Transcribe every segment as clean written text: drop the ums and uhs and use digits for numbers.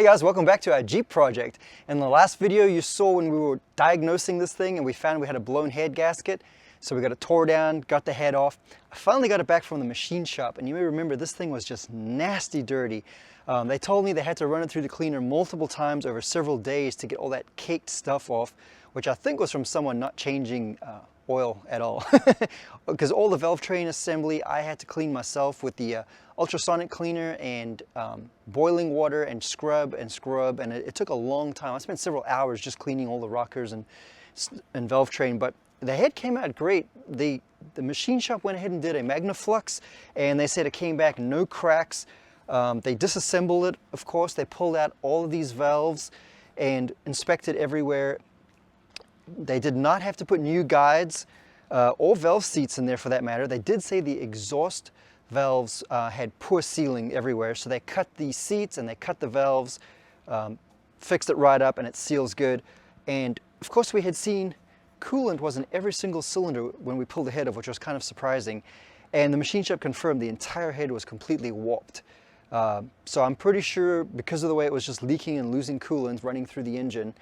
Hey guys, welcome back to our Jeep project. In the last video you saw when we were diagnosing this thing and we found we had a blown head gasket. So we got it tore down, got the head off. I finally got it back from the machine shop, and you may remember this thing was just nasty dirty. They told me they had to run it through the cleaner multiple times over several days to get all that caked stuff off, which I think was from someone not changing oil at all. Because all the valve train assembly I had to clean myself with the ultrasonic cleaner and boiling water and scrub, and it took a long time. I spent several hours just cleaning all the rockers and valve train, but the head came out great. The machine shop went ahead and did a Magnaflux, and they said it came back no cracks. They disassembled it, of course. They pulled out all of these valves and inspected everywhere. They did not have to put new guides or valve seats in there for that matter. They did say the exhaust valves had poor sealing everywhere, so they cut the seats and they cut the valves, fixed it right up, and it seals good. And of course we had seen coolant was in every single cylinder when we pulled the head off, which was kind of surprising. And the machine shop confirmed the entire head was completely warped. So I'm pretty sure because of the way it was just leaking and losing coolant running through the engine,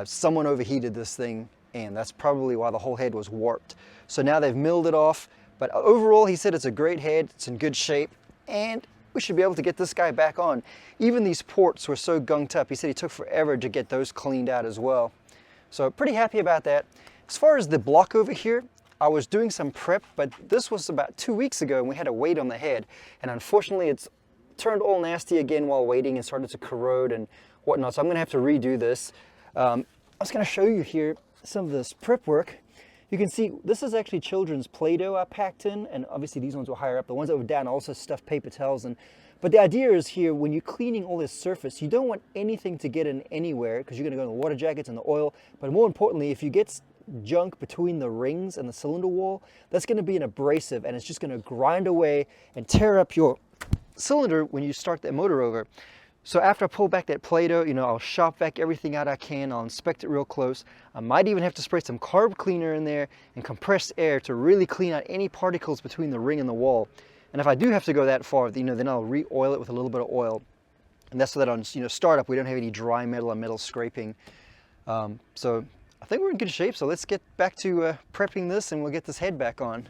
someone overheated this thing, and that's probably why the whole head was warped. So now they've milled it off, but overall he said it's a great head, it's in good shape, and we should be able to get this guy back on. Even these ports were so gunked up, he said he took forever to get those cleaned out as well. So pretty happy about that. As far as the block over here, I was doing some prep, but this was about 2 weeks ago and we had to wait on the head, and unfortunately it's turned all nasty again while waiting and started to corrode and whatnot, so I'm gonna have to redo this. I was going to show you here some of this prep work. You can see this is actually children's Play-Doh I packed in, and obviously these ones were higher up. The ones that were down I also stuffed paper towels in. But the idea is here, when you're cleaning all this surface, you don't want anything to get in anywhere because you're going to go in the water jackets and the oil. But more importantly, if you get junk between the rings and the cylinder wall, that's going to be an abrasive, and it's just going to grind away and tear up your cylinder when you start that motor over. So after I pull back that Play-Doh, I'll shop vac everything out I can. I'll inspect it real close. I might even have to spray some carb cleaner in there and compressed air to really clean out any particles between the ring and the wall. And if I do have to go that far, then I'll re-oil it with a little bit of oil. And that's so that on startup we don't have any dry metal or metal scraping. So I think we're in good shape. So let's get back to prepping this, and we'll get this head back on.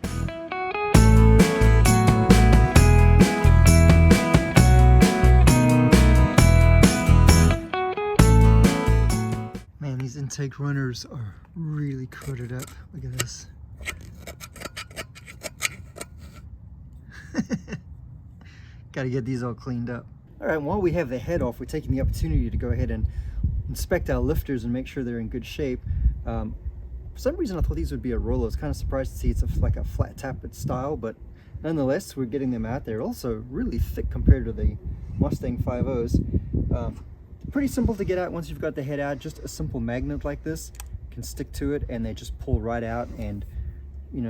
Man, these intake runners are really coated up. Look at this. Got to get these all cleaned up. All right, while we have the head off, we're taking the opportunity to go ahead and inspect our lifters and make sure they're in good shape. For some reason I thought these would be a roller. I was kind of surprised to see it's like a flat tappet style, but nonetheless we're getting them out. They're also really thick compared to the Mustang 5.0s. Pretty simple to get out once you've got the head out. Just a simple magnet like this can stick to it, and they just pull right out. And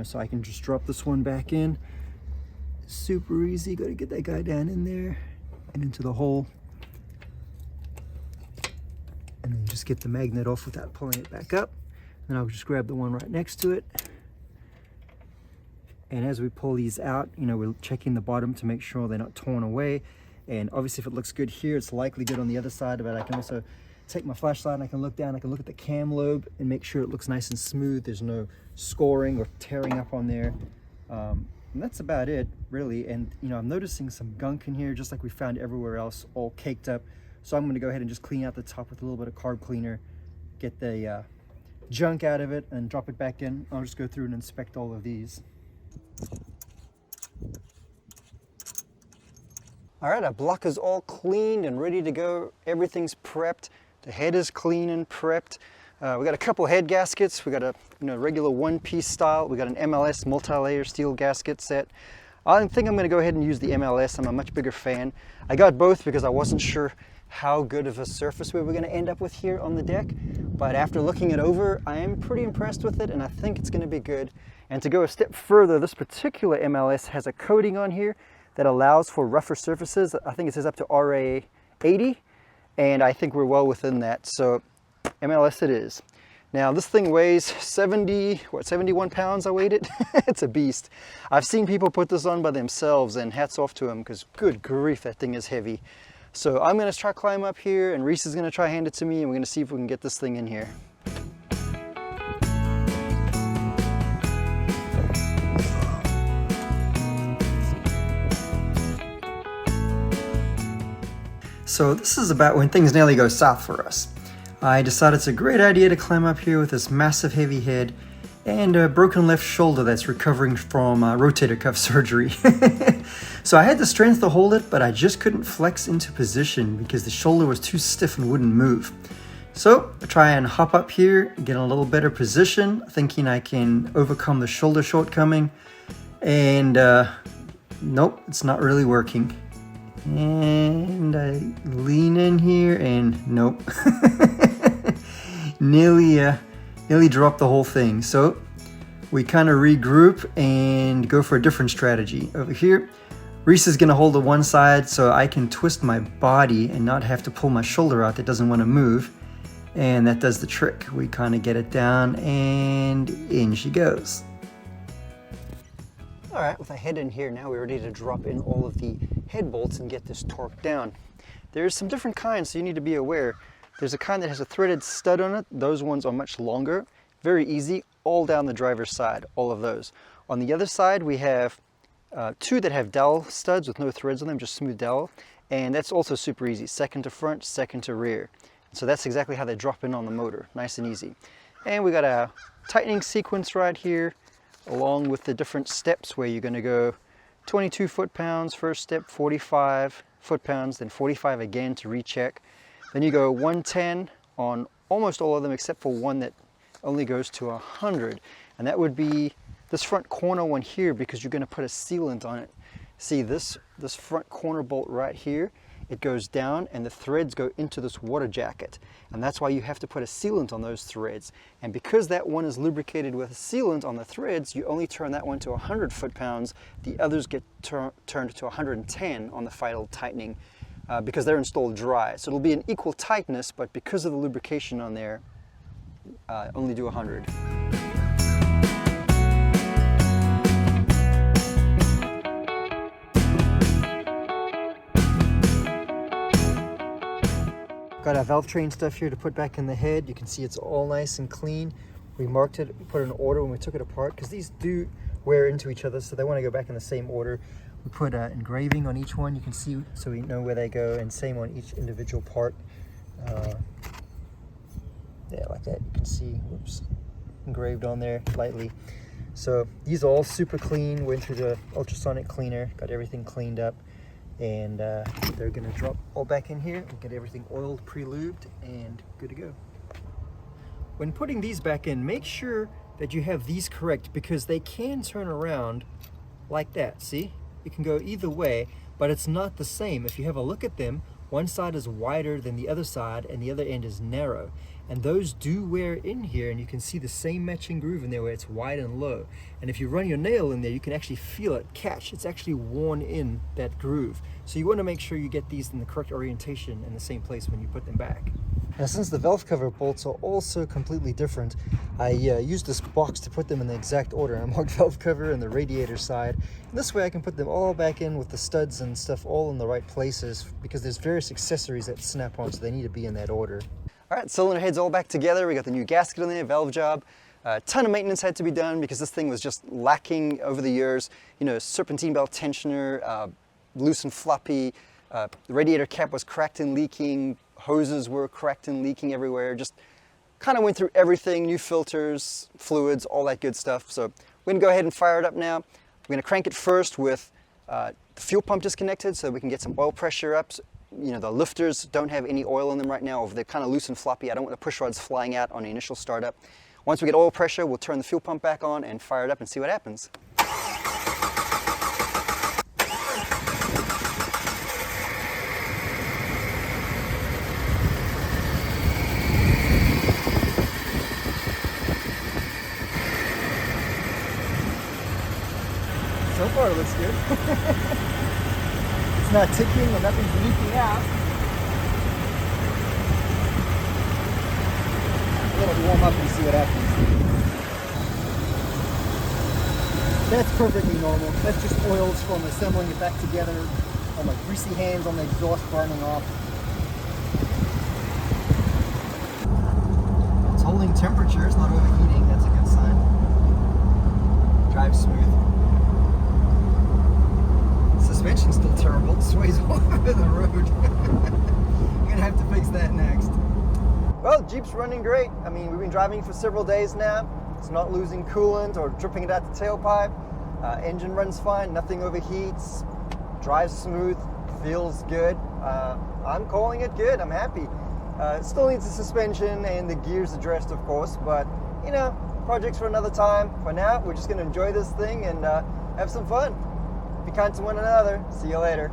so I can just drop this one back in. Super easy. Got to get that guy down in there and into the hole, and then just get the magnet off without pulling it back up. Then I'll just grab the one right next to it. And as we pull these out, we're checking the bottom to make sure they're not torn away. And obviously if it looks good here, it's likely good on the other side of it. I can also take my flashlight and I can look down, I can look at the cam lobe and make sure it looks nice and smooth. There's no scoring or tearing up on there. And that's about it, really. And I'm noticing some gunk in here, just like we found everywhere else, all caked up. So I'm gonna go ahead and just clean out the top with a little bit of carb cleaner, get the junk out of it and drop it back in. I'll just go through and inspect all of these. All right, our block is all cleaned and ready to go. Everything's prepped. The head is clean and prepped. We got a couple head gaskets. We got a regular one-piece style. We got an MLS multi-layer steel gasket set. I think I'm going to go ahead and use the MLS. I'm a much bigger fan. I got both because I wasn't sure how good of a surface we were going to end up with here on the deck. But after looking it over, I am pretty impressed with it, and I think it's going to be good. And to go a step further, this particular MLS has a coating on here that allows for rougher surfaces. I think it says up to RA 80, and I think we're well within that. So MLS it is. Now this thing weighs 71 pounds I weighed it. It's a beast. I've seen people put this on by themselves, and hats off to them, because good grief, that thing is heavy. So I'm gonna try climb up here, and Reese is gonna try hand it to me, and we're gonna see if we can get this thing in here. So this is about when things nearly go south for us. I decided it's a great idea to climb up here with this massive heavy head and a broken left shoulder that's recovering from rotator cuff surgery. So I had the strength to hold it, but I just couldn't flex into position because the shoulder was too stiff and wouldn't move. So I try and hop up here, get in a little better position, thinking I can overcome the shoulder shortcoming, and nope, it's not really working. And I lean in here and nope. nearly dropped the whole thing. So we kind of regroup and go for a different strategy. Over here, Reese is gonna hold the one side so I can twist my body and not have to pull my shoulder out that doesn't want to move. And that does the trick. We kind of get it down and in she goes. All right, with our head in here, now we're ready to drop in all of the head bolts and get this torqued down. There's some different kinds, so you need to be aware. There's a kind that has a threaded stud on it. Those ones are much longer. Very easy, all down the driver's side, all of those. On the other side, we have two that have dowel studs with no threads on them, just smooth dowel. And that's also super easy, second to front, second to rear. So that's exactly how they drop in on the motor, nice and easy. And we got a tightening sequence right here, along with the different steps where you're gonna go 22 foot-pounds, first step, 45 foot-pounds, then 45 again to recheck. Then you go 110 on almost all of them except for one that only goes to 100. And that would be this front corner one here, because you're gonna put a sealant on it. See this front corner bolt right here? It goes down and the threads go into this water jacket. And that's why you have to put a sealant on those threads. And because that one is lubricated with a sealant on the threads, you only turn that one to 100 foot-pounds. The others get turned to 110 on the final tightening because they're installed dry. So it'll be an equal tightness, but because of the lubrication on there, only do 100. Got our valve train stuff here to put back in the head. You can see it's all nice and clean. We marked it, we put it in order when we took it apart, because these do wear into each other, so they want to go back in the same order. We put engraving on each one, you can see, so we know where they go, and same on each individual part. Yeah, like that, you can see, whoops, engraved on there lightly. So these are all super clean, went through the ultrasonic cleaner, got everything cleaned up. And they're gonna drop all back in here and get everything oiled, pre-lubed, and good to go. When putting these back in, make sure that you have these correct, because they can turn around like that, see? It can go either way, but it's not the same. If you have a look at them, one side is wider than the other side and the other end is narrow. And those do wear in here, and you can see the same matching groove in there where it's wide and low. And if you run your nail in there, you can actually feel it catch. It's actually worn in that groove. So you want to make sure you get these in the correct orientation in the same place when you put them back. Now, since the valve cover bolts are also completely different, I used this box to put them in the exact order. I marked valve cover and the radiator side. And this way I can put them all back in with the studs and stuff all in the right places, because there's various accessories that snap on, so they need to be in that order. All right, cylinder head's all back together. We got the new gasket in there, valve job. A ton of maintenance had to be done because this thing was just lacking over the years. You know, serpentine belt tensioner, loose and floppy. The radiator cap was cracked and leaking. Hoses were cracked and leaking everywhere. Just kind of went through everything, new filters, fluids, all that good stuff. So we're gonna go ahead and fire it up now. We're gonna crank it first with the fuel pump disconnected so we can get some oil pressure up. You know, the lifters don't have any oil in them right now, or they're kind of loose and floppy. I don't want the push rods flying out on the initial startup. Once we get oil pressure, we'll turn the fuel pump back on and fire it up and see what happens. So far it looks good. It's not ticking and nothing's leaking out. Let it warm up and see what happens. That's perfectly normal. That's just oils from assembling it back together. all my greasy hands on the exhaust burning off. It's holding temperature, it's not overheating, that's a good sign. Drive smooth. Suspension's still terrible, it sways all over the road. I'm gonna have to fix that next. Well, Jeep's running great. I mean, we've been driving for several days now. It's not losing coolant or dripping it out the tailpipe. Engine runs fine, nothing overheats, drives smooth, feels good. I'm calling it good, I'm happy. Still needs the suspension and the gears addressed, of course, but you know, projects for another time. For now, we're just gonna enjoy this thing and have some fun. Be kind to one another. See you later.